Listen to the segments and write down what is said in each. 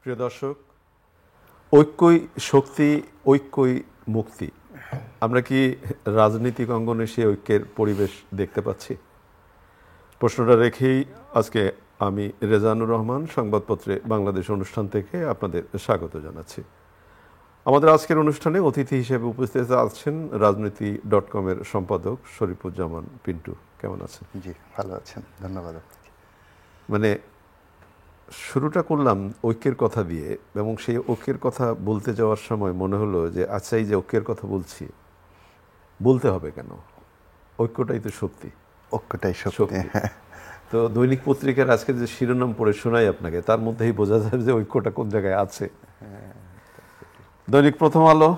প্রিয় দর্শক, ঐক্যই শক্তি, ঐক্যই মুক্তি। আমরা কি রাজনৈতিক অঙ্গনে সেই ঐক্যের পরিবেশ দেখতে পাচ্ছি? প্রশ্নটা রেখেই আজকে আমি রেজানুর রহমান সংবাদপত্রে বাংলাদেশ অনুষ্ঠান থেকে আপনাদের স্বাগত জানাচ্ছি। আমাদের আজকের অনুষ্ঠানে অতিথি হিসেবে উপস্থিত আছেন রাজনীতি.com-এর সম্পাদক শরীফুজ্জামান পিন্টু। কেমন আছেন? জি, ভালো আছেন, ধন্যবাদ। মানে শুরুটা করলাম ঐক্যের কথা দিয়ে, এবং সেই ঐক্যের কথা বলতে যাওয়ার সময় মনে হলো যে আচ্ছা, এই যে ঐক্যের কথা বলছি, বলতে হবে কেন? ঐক্যটাই তো শক্তি। ঐক্যটাই শক্তি। তো দৈনিক পত্রিকার আজকে যে শিরোনাম পড়ে শোনাই আপনাকে, তার মধ্যেই বোঝা যায় যে ঐক্যটা কোন জায়গায় আছে। দৈনিক প্রথম আলো,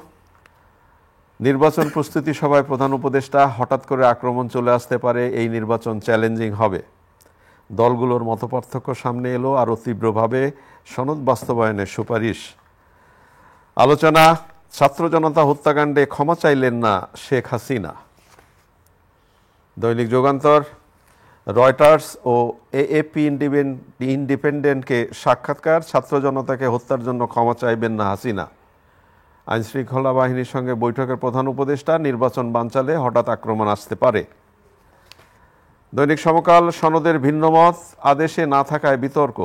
নির্বাচন প্রস্তুতি সভায় প্রধান উপদেষ্টা, হঠাৎ করে আক্রমণ চলে আসতে পারে, এই নির্বাচন চ্যালেঞ্জিং হবে। দলগুলোর মতপার্থক্য সামনে এলো আরও তীব্রভাবে, সনদ বাস্তবায়নের সুপারিশ। আলোচনা, ছাত্র জনতা হত্যাকাণ্ডে ক্ষমা চাইলেন না শেখ হাসিনা। দৈনিক যুগান্তর, রয়টার্স ও এএপি ইন্ডিপেন্ডেন্টকে সাক্ষাৎকার, ছাত্র জনতাকে হত্যার জন্য ক্ষমা চাইবেন না হাসিনা। আইনশৃঙ্খলা বাহিনীর সঙ্গে বৈঠকের প্রধান উপদেষ্টা, নির্বাচন বানচালে হঠাৎ আক্রমণ আসতে পারে। দৈনিক সমকাল, সনদের ভিন্নমত, আদেশে না থাকায় বিতর্ক।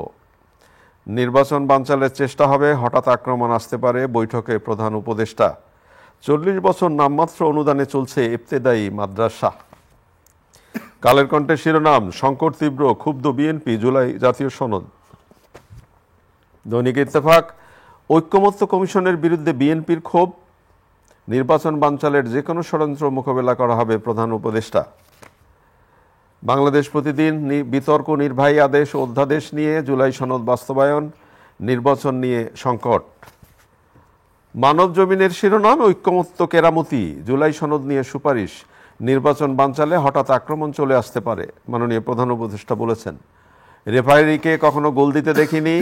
নির্বাচন বানচালের চেষ্টা হবে, হঠাৎ আক্রমণ আসতে পারে, বৈঠকে প্রধান উপদেষ্টা। 40 বছর নামমাত্র অনুদানে চলছে ইবতেদায়ী মাদ্রাসা। কালের কণ্ঠের শিরোনাম, সংকট তীব্র, ক্ষুব্ধ বিএনপি, জুলাই জাতীয় সনদ। দৈনিক ইত্তেফাক, ঐক্যমত্য কমিশনের বিরুদ্ধে বিএনপির ক্ষোভ, নির্বাচন বানচালের যে কোনো ষড়যন্ত্র মোকাবেলা করা হবে, প্রধান উপদেষ্টা। বাংলাদেশ প্রতিদিন, বিতর্ক, নির্বাহী আদেশ ও অধ্যাদেশ নিয়ে, জুলাই সনদ বাস্তবায়ন, নির্বাচন নিয়ে সংকট। মানব জমিনের শিরোনাম, ঐক্যমত্য কেরামতি, জুলাই সনদ নিয়ে সুপারিশ, নির্বাচন বানচালে হঠাৎ আক্রমণ চলে আসতে পারে, মাননীয় প্রধান উপদেষ্টা বলেছেন। রেফারিকে কখনো গোল দিতে দেখিনি,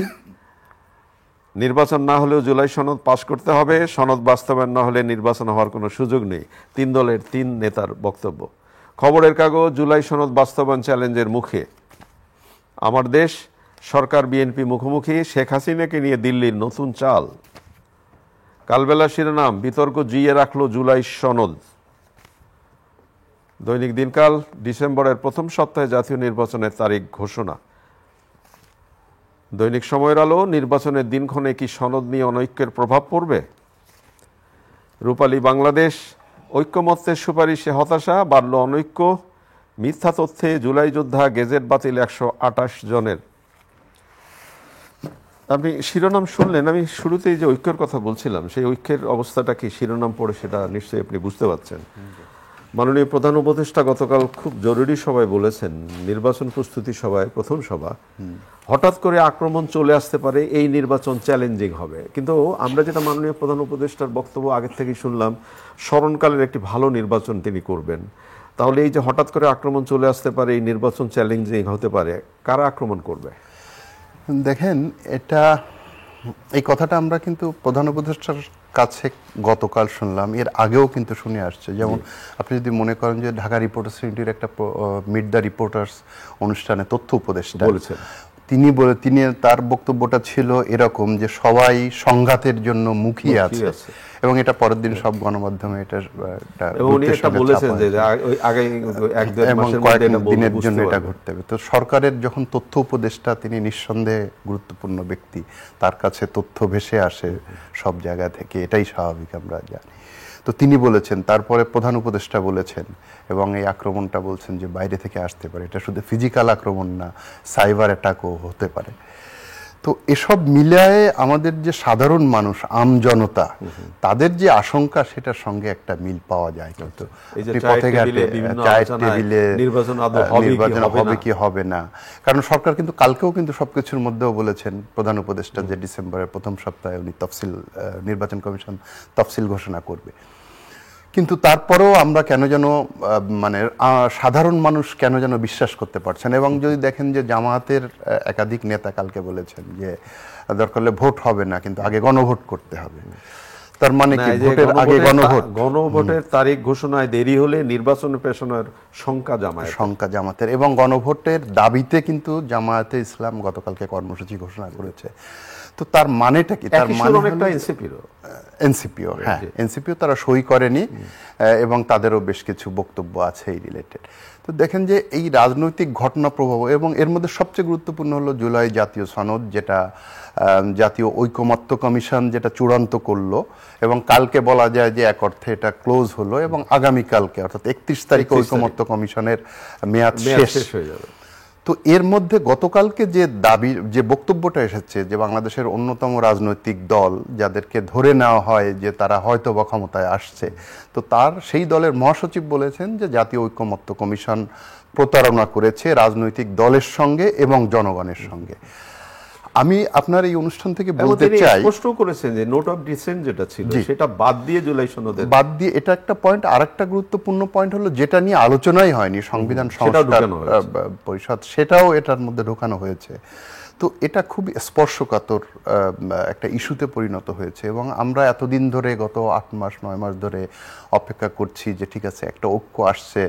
নির্বাচন না হলেও জুলাই সনদ পাশ করতে হবে, সনদ বাস্তবায়ন না হলে নির্বাচন হওয়ার কোনো সুযোগ নেই, 3 দলের 3 নেতার বক্তব্য। খবরের কাগজ, জুলাই সনদ বাস্তবায়ন চ্যালেঞ্জের মুখে। আমার দেশ, সরকার বিএনপি মুখোমুখি, শেখ হাসিনাকে নিয়ে দিল্লির নতুন চাল। কালবেলা শিরোনাম, বিতর্ক জিইয়ে রাখল জুলাই সনদ। দৈনিক দিনকাল, ডিসেম্বরের প্রথম সপ্তাহে জাতীয় নির্বাচনের তারিখ ঘোষণা। দৈনিক সময়ের আলো, নির্বাচনের দিনক্ষণে কি সনদ নিয়ে অনৈক্যের প্রভাব পড়বে? রূপালী বাংলাদেশ, ঐক্যমত্যের সুপারিশে হতাশা, বাড়ল অনৈক্য, মিথ্যা তথ্যে জুলাই যোদ্ধা, গেজেট বাতিল 128 জনের। আপনি শিরোনাম শুনলেন, আমি শুরুতেই যে ঐক্যের কথা বলছিলাম, সেই ঐক্যের অবস্থাটা কি শিরোনাম পড়ে সেটা নিশ্চয়ই আপনি বুঝতে পারছেন। মাননীয় প্রধান উপদেষ্টা গতকাল খুব জরুরি সভায় বলেছেন, নির্বাচন প্রস্তুতি সভায়, প্রথম সভা, হঠাৎ করে আক্রমণ চলে আসতে পারে, এই নির্বাচন চ্যালেঞ্জিং হবে। কিন্তু আমরা যেটা মাননীয় প্রধান উপদেষ্টার বক্তব্য আগের থেকেই শুনলাম, স্মরণকালের একটি ভালো নির্বাচন তিনি করবেন। তাহলে এই যে হঠাৎ করে আক্রমণ চলে আসতে পারে, এই নির্বাচন চ্যালেঞ্জিং হতে পারে, কারা আক্রমণ করবে? দেখেন, এই কথাটা আমরা কিন্তু প্রধান উপদেষ্টার কাছে গতকাল শুনলাম, এর আগেও কিন্তু শুনে আসছে। যেমন আপনি যদি মনে করেন যে ঢাকা রিপোর্টার্স ইউনিটির একটা মিট দ্য রিপোর্টার্স অনুষ্ঠানে তথ্য উপদেষ্টা বলেছেন, তিনি তার বক্তব্যটা ছিল এরকম যে সবাই সংঘাতের জন্য মুখিয়ে আছে, এবং এটা পরের দিন সব গণমাধ্যমে দিনের জন্য এটা ঘটতে হবে। তো সরকারের যখন তথ্য উপদেষ্টা, তিনি নিঃসন্দেহে গুরুত্বপূর্ণ ব্যক্তি, তার কাছে তথ্য ভেসে আসে সব জায়গা থেকে, এটাই স্বাভাবিক, আমরা জানি। তো তিনি বলেছেন, তারপরে প্রধান উপদেষ্টা বলেছেন, এবং এই আক্রমণটা বলছেন যে বাইরে থেকে আসতে পারে, এটা শুধু ফিজিক্যাল আক্রমণ না, সাইবার অ্যাটাকও হতে পারে। তো এসব মিলায়ে আমাদের যে সাধারণ মানুষ, আমজনতা, তাদের যে আশঙ্কা, সেটার সঙ্গে একটা মিল পাওয়া যায়। কিন্তু পথে ঘাটে, চায়ের টেবিলে নির্বাচন হবে কি হবে না, কারণ সরকার কিন্তু কালকেও কিন্তু সবকিছুর মধ্যেও বলেছেন প্রধান উপদেষ্টা যে ডিসেম্বরের প্রথম সপ্তাহে উনি নির্বাচন কমিশন তফসিল ঘোষণা করবে। কিন্তু তারপরেও আমরা কেন যেন সাধারণ মানুষ কেন যেন বিশ্বাস করতে পারছেন। এবং যদি দেখেন যে জামায়াতের একাধিক নেতা কালকে বলেছেন যে দরকার হলে ভোট হবে না, কিন্তু আগে গণভোট করতে হবে। তার মানে কি, ভোটের আগে গণভোটের তারিখ ঘোষণায় দেরি হলে নির্বাচনের পেছনের শঙ্কা জামায়াতের, এবং গণভোটের দাবিতে কিন্তু জামায়াতে ইসলাম গতকালকে কর্মসূচি ঘোষণা করেছে। তো তার মানেটা কি? তার মানে অনেকটা এনসিপিরও হ্যাঁ, এনসিপিও তারা সই করেনি এবং তাদেরও বেশ কিছু বক্তব্য আছে এই রিলেটেড। তো দেখেন যে এই রাজনৈতিক ঘটনা প্রভাব, এবং এর মধ্যে সবচেয়ে গুরুত্বপূর্ণ হলো জুলাই জাতীয় সনদ, যেটা জাতীয় ঐকমত্য কমিশন যেটা চূড়ান্ত করলো, এবং কালকে বলা যায় যে এক অর্থে এটা ক্লোজ হলো, এবং আগামীকালকে অর্থাৎ 31 তারিখে ঐকমত্য কমিশনের মেয়াদ শেষ হয়ে যাবে। তো এর মধ্যে গতকালকে যে দাবি, যে বক্তব্যটা এসেছে যে বাংলাদেশের অন্যতম রাজনৈতিক দল যাদেরকে ধরে নেওয়া হয় যে তারা হয়তো বা ক্ষমতায় আসছে, তো তার সেই দলের মহাসচিব বলেছেন যে জাতীয় ঐকমত্য কমিশন প্রতারণা করেছে রাজনৈতিক দলের সঙ্গে এবং জনগণের সঙ্গে। আমি আপনার এই অনুষ্ঠান থেকে বলতে চাই, স্পষ্ট করেছেন যে নোট অফ ডিসেন্ট যেটা ছিল সেটা বাদ দিয়ে জুলাই সনদের বাদ দিয়ে, এটা একটা পয়েন্ট। আরেকটা গুরুত্বপূর্ণ পয়েন্ট হলো যেটা নিয়ে আলোচনাই হয়নি, সংবিধান সংস্কার পরিষদ, সেটাও এটার মধ্যে ঢোকানো হয়েছে। তো এটা খুব স্পর্শকাতর একটা ইস্যুতে পরিণত হয়েছে, এবং আমরা এতদিন ধরে গত 8 মাস 9 মাস ধরে অপেক্ষা করছি যে ঠিক আছে একটা ঐক্য আসছে,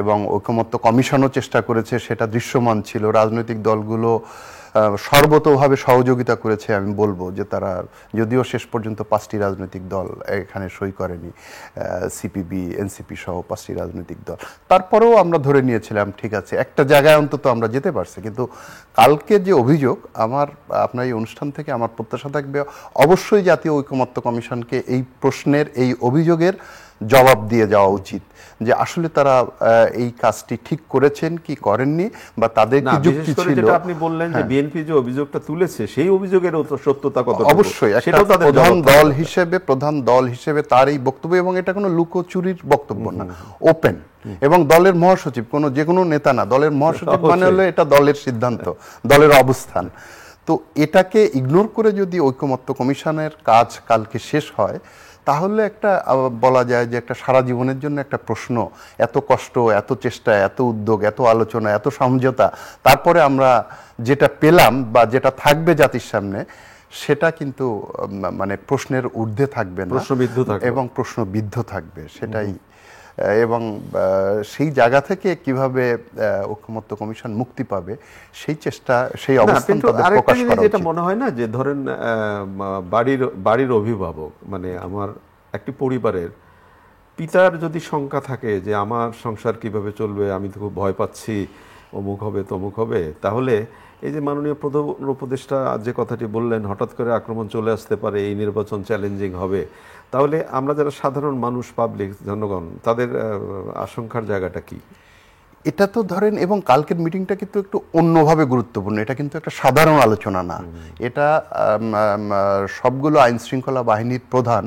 এবং ঐকমত্য কমিশনও চেষ্টা করেছে, সেটা দৃশ্যমান ছিল। রাজনৈতিক দলগুলো সর্বতোভাবে সহযোগিতা করেছে, আমি বলবো যে তারা, যদিও শেষ পর্যন্ত 5টি রাজনৈতিক দল এখানে সই করেনি, সিপিবি এনসিপি সহ 5টি রাজনৈতিক দল, তারপরেও আমরা ধরে নিয়েছিলাম ঠিক আছে একটা জায়গায় অন্তত আমরা যেতে পারছি। কিন্তু কালকে যে অভিযোগ, আপনার এই অনুষ্ঠান থেকে আমার প্রত্যাশা থাকবে অবশ্যই জাতীয় ঐকমত্য কমিশনকে এই প্রশ্নের, এই অভিযোগের জবাব দিয়ে যাওয়া উচিত যে আসলে তারা এই কাজটি ঠিক করেছেন কি করেননি, বা তাদের কি যুক্তি ছিল। যেটা আপনি বললেন যে বিএনপি যে অভিযোগটা তুলেছে সেই অভিযোগের সত্যতা কত, অবশ্যই প্রধান দল হিসেবে তার এই বক্তব্য, এবং এটা কোনো লুকোচুরির বক্তব্য না, ওপেন। এবং দলের মহাসচিব যে কোনো নেতা না, দলের মহাসচিব মানে হলো এটা দলের সিদ্ধান্ত, দলের অবস্থান। তো এটাকে ইগনোর করে যদি ঐকমত্য কমিশনের কাজ কালকে শেষ হয়, তাহলে একটা বলা যায় যে একটা সারা জীবনের জন্য একটা প্রশ্ন, এত কষ্ট, এত চেষ্টা, এত উদ্যোগ, এত আলোচনা, এত সমঝোতা, তারপরে আমরা যেটা পেলাম বা যেটা থাকবে জাতির সামনে, সেটা কিন্তু মানে প্রশ্নের ঊর্ধ্বে থাকবে না, এবং প্রশ্নবিদ্ধ থাকবে, সেটাই। এবং সেই জায়গা থেকে কিভাবে ঐকমত্য কমিশন মুক্তি পাবে সেই চেষ্টা, সেই অবস্থান তাদের প্রকাশ করা উচিত। যেটা মনে হয় না যে ধরেন বাড়ির অভিভাবক, মানে আমার একটি পরিবারের পিতার যদি শঙ্কা থাকে যে আমার সংসার কিভাবে চলবে, আমি তো খুব ভয় পাচ্ছি, অমুক হবে তমুক হবে, তাহলে এই যে মাননীয় প্রধান উপদেষ্টা যে কথাটি বললেন, হঠাৎ করে আক্রমণ চলে আসতে পারে, এই নির্বাচন চ্যালেঞ্জিং হবে, তাহলে আমরা যারা সাধারণ মানুষ, পাবলিক, জনগণ, তাদের আশঙ্কার জায়গাটা কি? এটা তো ধরেন, এবং কালকের মিটিংটা কিন্তু একটু অন্যভাবে গুরুত্বপূর্ণ, এটা কিন্তু একটা সাধারণ আলোচনা না, এটা সবগুলো আইন শৃঙ্খলা বাহিনীর প্রধান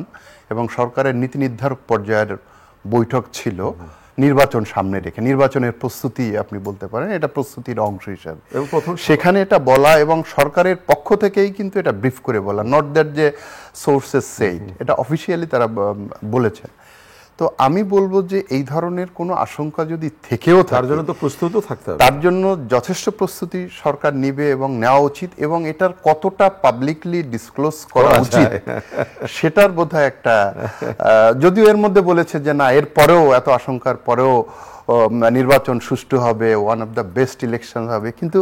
এবং সরকারের নীতি নির্ধারক পর্যায়ের বৈঠক ছিল, নির্বাচন সামনে রেখে, নির্বাচনের প্রস্তুতি আপনি বলতে পারেন, এটা প্রস্তুতির অংশ হিসাবে সেখানে এটা বলা, এবং সরকারের পক্ষ থেকেই কিন্তু এটা ব্রিফ করে বলা, নট দ্যাট যে সোর্সেস সেইড, এটা অফিসিয়ালি তারা বলেছেন। তো আমি বলবো যে এই ধরনের কোনো আশঙ্কা যদি থেকেও থাকে, তার জন্য তো প্রস্তুত থাকতে হবে, তার জন্য যথেষ্ট প্রস্তুতি সরকার নিবে এবং নেওয়া উচিত, এবং এটার কতটা পাবলিকলি ডিসক্লোজ করা উচিত সেটার বোধহয় একটা, যদিও এর মধ্যে বলেছে যে না, এর পরেও, এত আশঙ্কার পরেও নির্বাচন সুষ্ঠু হবে, one of the best election হবে, কিন্তু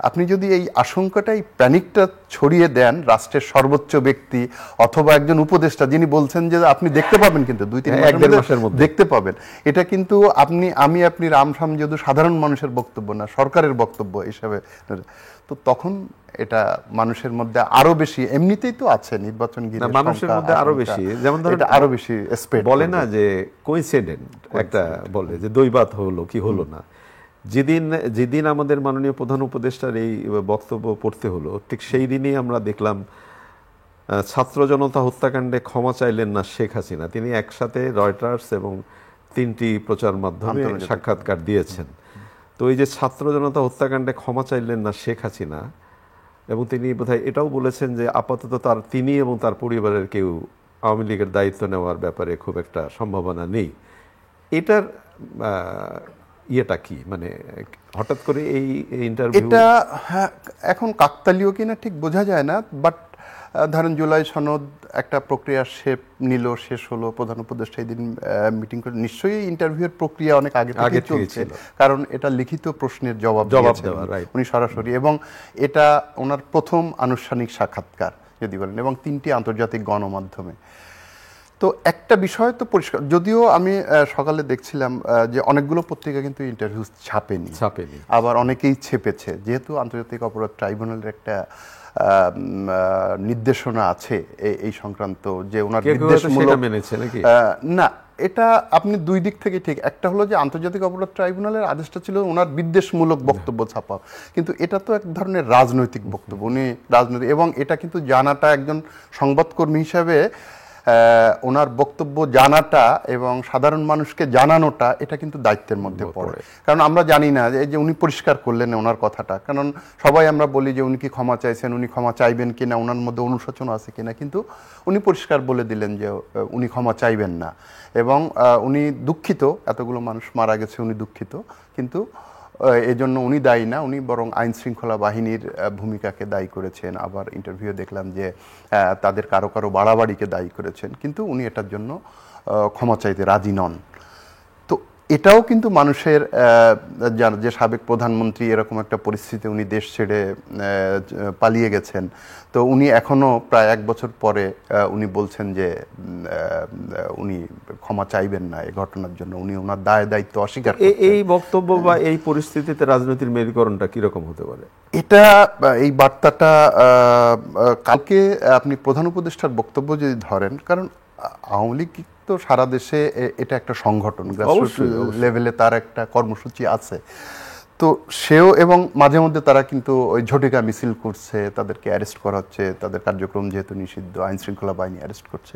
আপনি যদি এই আশঙ্কাটাই, প্যানিকটা ছড়িয়ে দেন রাষ্ট্রের সর্বোচ্চ ব্যক্তি অথবা একজন উপদেষ্টা, যিনি বলছেন যে আপনি দেখতে পাবেন কিন্তু 2-3 মাসের মধ্যে দেখতে পাবেন, এটা কিন্তু আপনি রামসাম যদি সাধারণ মানুষের বক্তব্য না, সরকারের বক্তব্য হিসাবে, তো তখন এটা মানুষের মধ্যে আরো বেশি, এমনিতেই তো আছে নির্বাচন ঘিরে মানুষের মধ্যে আরো বেশি, যেমন ধরেন আরো বেশি বলে না যে কোইন্সিডেন্ট, একটা বলে যে দৈবাত হলো কি হলো না। যেদিন আমাদের মাননীয় প্রধান উপদেষ্টার এই বক্তব্য পড়তে হলো, ঠিক সেই দিনই আমরা দেখলাম ছাত্র জনতা হত্যাকাণ্ডে ক্ষমা চাইলেন না শেখ হাসিনা। তিনি একসাথে রয়টার্স এবং 3টি প্রচার মাধ্যমে সাক্ষাৎকার দিয়েছেন। তো এই যে ছাত্র জনতা হত্যাকাণ্ডে ক্ষমা চাইলেন না শেখ হাসিনা, এবং তিনি বোধহয় এটাও বলেছেন যে আপাতত তিনি এবং তার পরিবারের কেউ আওয়ামী লীগের দায়িত্ব নেওয়ার ব্যাপারে খুব একটা সম্ভাবনা নেই। এটার ইয়েটা কি, মানে হঠাৎ করে এই ইন্টারভিউ, এটা এখন কাকতালীয় কিনা ঠিক বোঝা যায় না, বাট ধরেন জুলাই সনদ একটা প্রক্রিয়া নিল, শেষ হলো, প্রধান উপদেষ্টা এই দিন মিটিং করে, নিশ্চয়ই ইন্টারভিউয়ের প্রক্রিয়া অনেক আগে থেকে চলছে, কারণ এটা লিখিত প্রশ্নের জবাব দেওয়া উনি সরাসরি, এবং এটা ওনার প্রথম আনুষ্ঠানিক সাক্ষাৎকার যদি বলেন, এবং 3টি আন্তর্জাতিক গণমাধ্যমে। তো একটা বিষয় তো পরিষ্কার, যদিও আমি সকালে দেখছিলাম যে অনেকগুলো পত্রিকা কিন্তু ইন্টারভিউ ছাপেনি, আবার অনেকেই ছেপেছে, যেহেতু আন্তর্জাতিক অপরাধ ট্রাইব্যুনালের একটা নির্দেশনা আছে এই সংক্রান্ত, যে ওনার নির্দেশমূলক না, এটা আপনি দুই দিক থেকে ঠিক। একটা হলো যে আন্তর্জাতিক অপরাধ ট্রাইব্যুনালের আদেশটা ছিল ওনার বিদ্বেষমূলক বক্তব্য ছাপা, কিন্তু এটা তো এক ধরনের রাজনৈতিক বক্তব্য, উনি রাজনৈতিক, এবং এটা কিন্তু জানাটা একজন সংবাদকর্মী হিসাবে ওনার বক্তব্য জানাটা এবং সাধারণ মানুষকে জানানোটা, এটা কিন্তু দায়িত্বের মধ্যে পড়ে। কারণ আমরা জানি না যে উনি পরিষ্কার করলেন ওনার কথাটা, কারণ সবাই আমরা বলি যে উনি কি ক্ষমা চাইছেন, উনি ক্ষমা চাইবেন কিনা, ওনার মধ্যে অনুশোচনা আছে কিনা, কিন্তু উনি পরিষ্কার বলে দিলেন যে উনি ক্ষমা চাইবেন না, এবং উনি দুঃখিত, এতগুলো মানুষ মারা গেছে, উনি দুঃখিত, কিন্তু এজন্য উনি দায়ী না, উনি বরং আইন শৃঙ্খলা বাহিনীর ভূমিকাকে দায়ী করেছেন। আবার ইন্টারভিউ দেখলাম যে তাদের কারো কারো বাড়াবাড়িকে দায়ী করেছেন, কিন্তু উনি এটার জন্য ক্ষমা চাইতে রাজি নন। তো এটাও কিন্তু মানুষের, যে সাবেক প্রধানমন্ত্রী এরকম একটা পরিস্থিতিতে উনি দেশ ছেড়ে পালিয়ে গেছেন, তো উনি এখনো প্রায় 1 বছর পরে উনি বলছেন যে উনি ক্ষমা চাইবেন না এই ঘটনার জন্য, উনি ওনার দায়িত্ব অস্বীকার করছেন। এই বক্তব্য বা এই পরিস্থিতিতে রাজনীতির মেরুকরণটা কিরকম হতে পারে? এটা, এই বার্তাটা কালকে আপনি প্রধান উপদেষ্টার বক্তব্য যদি ধরেন, কারণ আওয়ামী লীগ তো সারা দেশে এটা একটা সংগঠন, গ্রাসরুট লেভেলে তার একটা কর্মসূচি আছে, তো সেও, এবং মাঝে মধ্যে তারা কিন্তু ওই ঝটিকা মিছিল করছে, তাদেরকে অ্যারেস্ট করা হচ্ছে, তাদের কার্যক্রম যেহেতু নিষিদ্ধ, আইন শৃঙ্খলা বাহিনী অ্যারেস্ট করছে,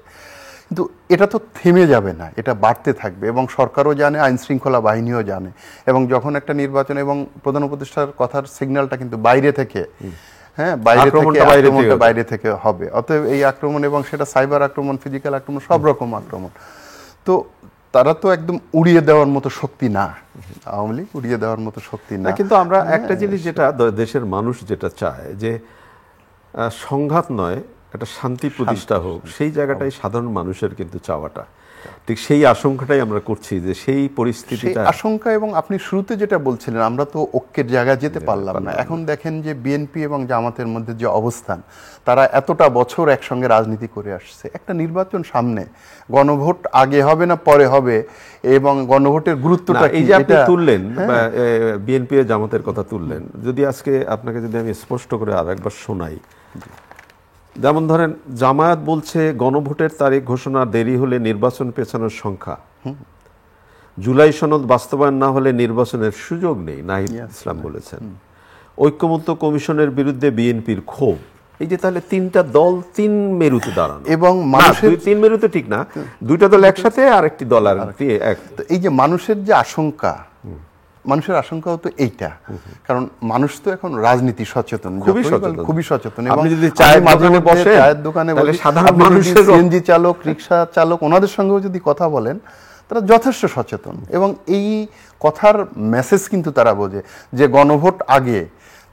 কিন্তু এটা তো থেমে যাবে না, এটা বাড়তে থাকবে, এবং সরকারও জানে, আইন শৃঙ্খলা বাহিনীও জানে, এবং যখন একটা নির্বাচন, এবং প্রধান উপদেষ্টার কথার সিগন্যালটা কিন্তু বাইরে থেকে, হ্যাঁ, বাইরে থেকে হবে, অতএব এই আক্রমণ, এবং সেটা সাইবার আক্রমণ, ফিজিক্যাল আক্রমণ, সব রকম আক্রমণ, তো তারা তো একদম উড়িয়ে দেওয়ার মতো শক্তি না, আওয়ামী লীগ উড়িয়ে দেওয়ার মতো শক্তি না। কিন্তু আমরা একটা জিনিস, যেটা দেশের মানুষ যেটা চায়, যে সংঘাত নয়, একটা শান্তি প্রতিষ্ঠা হোক, সেই জায়গাটাই সাধারণ মানুষের কিন্তু চাওয়াটা, ঠিক সেই আশঙ্কাটাই আমরা করছি, যে সেই পরিস্থিতিটা আশঙ্কা। এবং আপনি শুরুতে যেটা বলছিলেন, আমরা তো ঐক্যের জায়গায় যেতে পারলাম না। এখন দেখেন যে বিএনপি এবং জামাতের মধ্যে যে অবস্থান, তারা এতটা বছর একসঙ্গে রাজনীতি করে আসছে, একটা নির্বাচন সামনে, গণভোট আগে হবে না পরে হবে, এবং গণভোটের গুরুত্বটা এই যে আপনি তুললেন, বিএনপি জামাতের কথা তুললেন, যদি আজকে আপনাকে যদি আমি স্পষ্ট করে আরেকবার শোনাই, যেমন ধরেন জামায়াত বলছে গণভোটের তারিখ ঘোষণা দেরি হলে নির্বাচন পেছানোর সংখ্যা, জুলাই সনদ বাস্তবায়ন না হলে নির্বাচনের সুযোগ নেই, নাহিদ ইসলাম বলেছেন। ঐক্যমত্য কমিশনের বিরুদ্ধে বিএনপির ক্ষোভ। এই যে তাহলে তিনটা দল তিন মেরুতে দাঁড়ানো, এবং তিন মেরুতে ঠিক না, দুইটা দল একসাথে আর একটি দল আর এই যে মানুষের যে আশঙ্কা, মানুষের আশঙ্কাও তো এইটা, কারণ মানুষ তো এখন রাজনীতি সচেতন, খুবই সচেতন, এবং চায়ের দোকানে সাধারণ মানুষের, সিএনজি চালক, রিক্সা চালক, ওনাদের সঙ্গেও যদি কথা বলেন, তারা যথেষ্ট সচেতন, এবং এই কথার মেসেজ কিন্তু তারা বোঝে যে গণভোট আগে,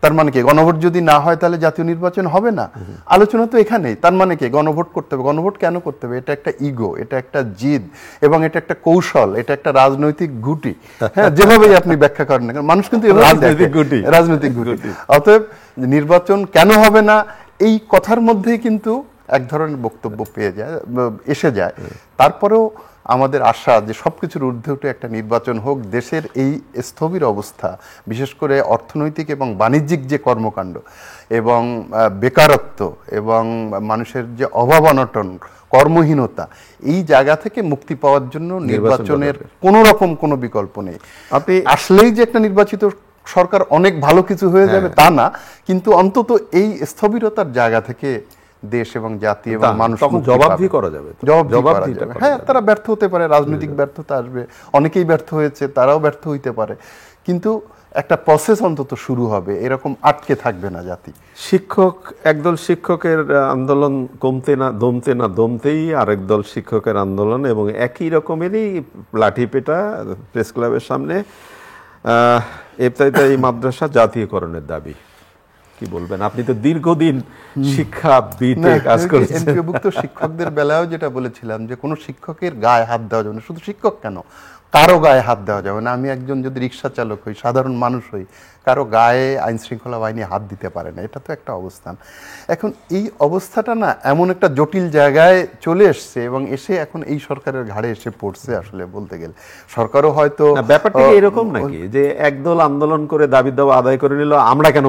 তার মানে কি গণভোট যদি না হয় তাহলে জাতীয় নির্বাচন হবে না, আলোচনা তো এখানেই। তার মানে কি গণভোট করতে হবে, গণভোট কেন করতে হবে? এটা একটা ইগো, এটা একটা জিদ, এবং এটা একটা কৌশল, এটা একটা রাজনৈতিক গুটি, হ্যাঁ, যেভাবেই আপনি ব্যাখ্যা করেন না, মানুষ কিন্তু রাজনৈতিক গুটি। অতএব নির্বাচন কেন হবে না, এই কথার মধ্যেই কিন্তু এক ধরনের বক্তব্য এসে যায়। তারপরেও আমাদের আশা যে সবকিছুর ঊর্ধ্বে উঠে একটা নির্বাচন হোক, দেশের এই স্থবির অবস্থা, বিশেষ করে অর্থনৈতিক এবং বাণিজ্যিক যে কর্মকাণ্ড, এবং বেকারত্ব, এবং মানুষের যে অভাব অনটন, কর্মহীনতা, এই জায়গা থেকে মুক্তি পাওয়ার জন্য নির্বাচনের কোনো রকম কোনো বিকল্প নেই। আপনি আসলেই যে একটা নির্বাচিত সরকার অনেক ভালো কিছু হয়ে যাবে তা না, কিন্তু অন্তত এই স্থবিরতার জায়গা থেকে দেশ এবং জাতি এবং মানুষ জবাবদিহি করা যাবে। হ্যাঁ, তারা ব্যর্থ হতে পারে, রাজনৈতিক ব্যর্থতা আসবে, অনেকেই ব্যর্থ হয়েছে, তারাও ব্যর্থ হইতে পারে, কিন্তু একটা প্রসেস অন্তত শুরু হবে, এরকম আটকে থাকবে না জাতি। একদল শিক্ষকের আন্দোলন দমতেই আরেক দল শিক্ষকের আন্দোলন, এবং একই রকমেরই লাঠিপেটা প্রেস ক্লাবের সামনে, ইফতেদায়ী মাদ্রাসা জাতীয়করণের দাবি। কি বলবেন? আপনি তো দীর্ঘদিন শিক্ষা বিতে কাজ করেছেন। এমপিওভুক্ত শিক্ষকদের বেলায়ও যেটা বলেছিলাম, যে কোনো শিক্ষকের গায়ে হাত দেওয়া যাবে না, শুধু শিক্ষক কেন, কারো গায়ে হাত দেওয়া যাবে না। আমি একজন যদি রিক্সা চালক হই, সাধারণ মানুষ হই, কারো গায়ে আইন শৃঙ্খলা বাহিনী হাত দিতে পারে না, এটা তো একটা অবস্থান। এখন এই অবস্থাটা না এমন একটা জটিল জায়গায় চলে এসছে এবং এসে এখন এই সরকারের ঘাড়ে এসে পড়ছে আসলে বলতে গেলে। সরকারও হয়তো ব্যাপারটা কি এরকম নাকি যে একদল আন্দোলন করে দাবি দাওয়া আদায় করে নিল, আমরা কেন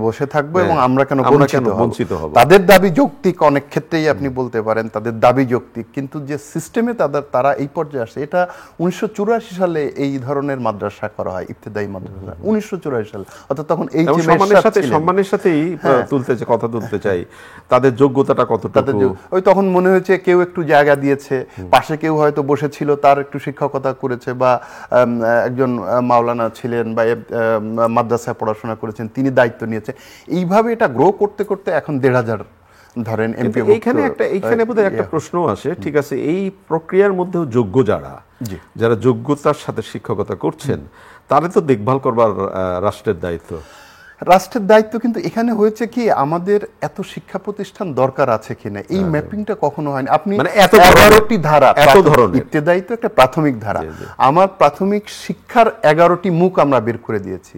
বসে থাকবো এবং আমরা কেন বঞ্চিত হব? তাদের দাবি যৌক্তিক, অনেক ক্ষেত্রেই আপনি বলতে পারেন তাদের দাবি যৌক্তিক, কিন্তু যে সিস্টেমে তারা এই পর্যায়ে আসে, এটা 1984 সালে এই ধরনের মাদ্রাসা করা হয়, ইবতেদায়ী মাদ্রাসা 1984 সালে, অর্থাৎ তখন এই সম্মানের সাথেই কথা তুলতে চাই, তাদের যোগ্যতাটা কতটুকু। ওই তখন মনে হয়েছে কেউ একটু জায়গা দিয়েছে, পাশে কেউ হয়তো বসেছিল, তার একটু শিক্ষকতা করেছে, বা একজন মাওলানা ছিলেন বা মাদ্রাসায় পড়াশোনা করেছেন, তিনি দায়িত্ব নিয়েছে। এইভাবে এটা গ্রো করতে করতে এখন 1,500 ধরেন এমপি। এইখানে বোধহয় একটা প্রশ্ন আসে, ঠিক আছে, এই প্রক্রিয়ার মধ্যেও যোগ্য যারা যোগ্যতার সাথে শিক্ষকতা করছেন, তারা তো দেখভাল করবার রাষ্ট্রের দায়িত্ব। কিন্তু এখানে হয়েছে কি, আমাদের এত শিক্ষা প্রতিষ্ঠান দরকার আছে কিনা এই ম্যাপিংটা কখনো হয়নি। আপনি 11টি ধারা, ইবতেদায়ী তো একটা প্রাথমিক ধারা, আমার প্রাথমিক শিক্ষার 11টি মুখ আমরা বের করে দিয়েছি।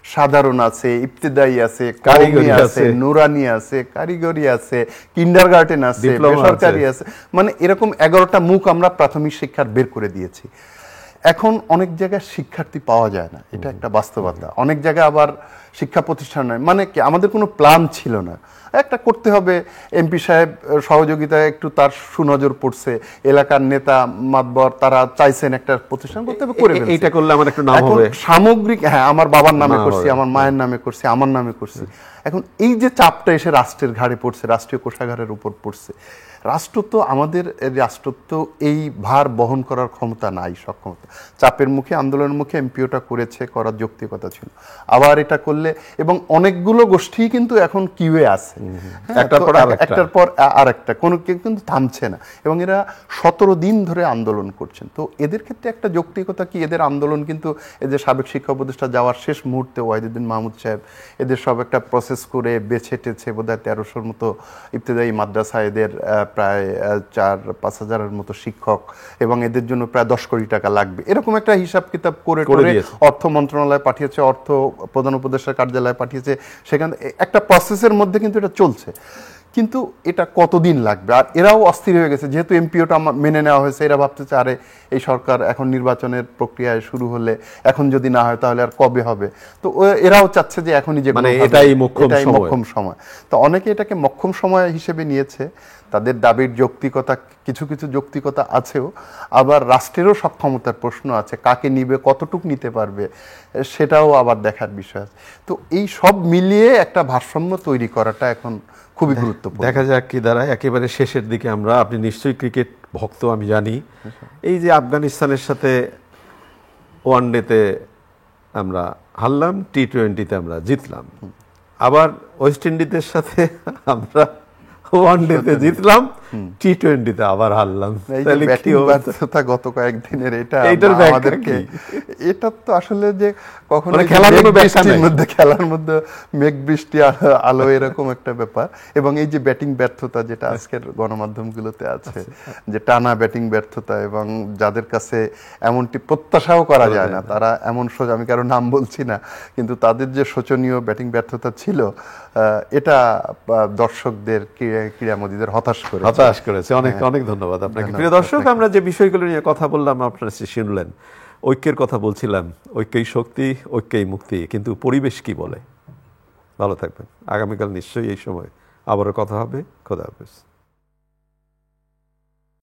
সাধারণ আছে, ইবতেদায়ী আছে, কারিগরি আছে, নুরানি আছে, কারিগরি আছে, কিন্ডারগার্টেন আছে, বেসরকারি আছে, মানে এরকম 11টা মুখ আমরা প্রাথমিক শিক্ষার বের করে দিয়েছি। এখন অনেক জায়গায় শিক্ষার্থী পাওয়া যায় না, এটা একটা বাস্তবতা। অনেক জায়গায় আবার শিক্ষা প্রতিষ্ঠান নয়, মানে কি আমাদের কোনো প্ল্যান ছিল না, একটা করতে হবে, এমপি সাহেব সহযোগিতায় একটু তার সুনজর পড়ছে, এলাকার নেতা মাতবর তারা চাইছেন একটা প্রতিষ্ঠান করতে হবে, করে এইটা করলে আমার একটু নাম হবে সামগ্রিক। হ্যাঁ, আমার বাবার নামে করছি, আমার মায়ের নামে করছি, আমার নামে করছি। এখন এই যে চাপটা এসে রাষ্ট্রের ঘাড়ে পড়ছে, রাষ্ট্রীয় কোষাগারের উপর পড়ছে, রাষ্ট্র তো এই ভার বহন করার ক্ষমতা নাই, সক্ষমতা। চাপের মুখে, আন্দোলনের মুখে এমপিওটা করার যৌক্তিকতা ছিল, আবার এটা করলে, এবং অনেকগুলো গোষ্ঠী কিন্তু এখন কিউয়ে আছে, একটার পর আরেকটা, কোনো কেউ কিন্তু থামছে না, এবং এরা 17 দিন ধরে আন্দোলন করছেন। তো এদের ক্ষেত্রে একটা যৌক্তিকতা কি, এদের আন্দোলন কিন্তু এদের সাবেক শিক্ষা উপদেষ্টা যাওয়ার শেষ মুহূর্তে ওয়াহিদুদ্দিন মাহমুদ সাহেব এদের সব একটা প্রসেস করে বেছে টেছে বোধহয় 1300-র মতো ইবতেদায়ী মাদ্রাসা, এদের প্রায় 4-5 হাজারের মতো শিক্ষক, এবং এদের জন্য প্রায় 10 কোটি টাকা লাগবে, এরকম একটা হিসাব কিতাব করে অর্থ মন্ত্রণালয় পাঠিয়েছে, অর্থ প্রধান উপদেষ্টার কার্যালয়ে পাঠিয়েছে, সেখানে একটা প্রসেসের মধ্যে কিন্তু এটা চলছে। কিন্তু এটা কতদিন লাগবে? আর এরাও অস্থির হয়ে গেছে, যেহেতু এমপিওটা মেনে নেওয়া হয়েছে, এরা ভাবতেছে আরে এই সরকার এখন নির্বাচনের প্রক্রিয়ায় শুরু হলে, এখন যদি না হয় তাহলে আর কবে হবে? তো এরাও চাচ্ছে যে এখনই, যে এটাই মোক্ষম সময়। তো অনেকে এটাকে মোক্ষম সময় হিসেবে নিয়েছে। তাদের দাবির যৌক্তিকতা, কিছু কিছু যৌক্তিকতা আছেও, আবার রাষ্ট্রেরও সক্ষমতার প্রশ্ন আছে, কাকে নিবে, কতটুক নিতে পারবে, সেটাও আবার দেখার বিষয় আছে। তো এই সব মিলিয়ে একটা ভারসাম্য তৈরি করাটা এখন খুবই গুরুত্বপূর্ণ। দেখা যাক কি দাঁড়ায়। একেবারে শেষের দিকে আপনি নিশ্চয়ই ক্রিকেট ভক্ত, আমি জানি। এই যে আফগানিস্তানের সাথে ওয়ানডেতে আমরা হারলাম, টি-20তে আমরা জিতলাম, আবার ওয়েস্ট ইন্ডিজের সাথে আমরা ওয়ানডেতে জিতলাম, টি-20তে আবার হারলাম। গত কয়েকদিনের আমাদেরকে, এটা তো আসলে যে কখনো খেলার মধ্যে মেঘ বৃষ্টি আলো, এরকম একটা ব্যাপার। এবং এই যে ব্যাটিং ব্যর্থতা যেটা আজকের গণমাধ্যমগুলোতে আছে, যে টানা ব্যাটিং ব্যর্থতা, এবং যাদের কাছে এমনটি প্রত্যাশাও করা যায় না, তারা এমন সোজা, আমি কারো নাম বলছি না, কিন্তু তাদের যে শোচনীয় ব্যাটিং ব্যর্থতা ছিল, এটা দর্শকদের, ক্রীড়ামোদীদের হতাশ করেছে। অনেক অনেক ধন্যবাদ আপনাকে। প্রিয় দর্শক, আমরা যে বিষয়গুলো নিয়ে কথা বললাম আপনারা শুনলেন। ঐক্যের কথা বলছিলাম, ঐক্যই শক্তি, ঐক্যই মুক্তি। কিন্তু পরিবেশ কি বলে? ভালো থাকবেন। আগামীকাল নিশ্চয়ই এই সময় আবারও কথা হবে। খোদা হাফেজ।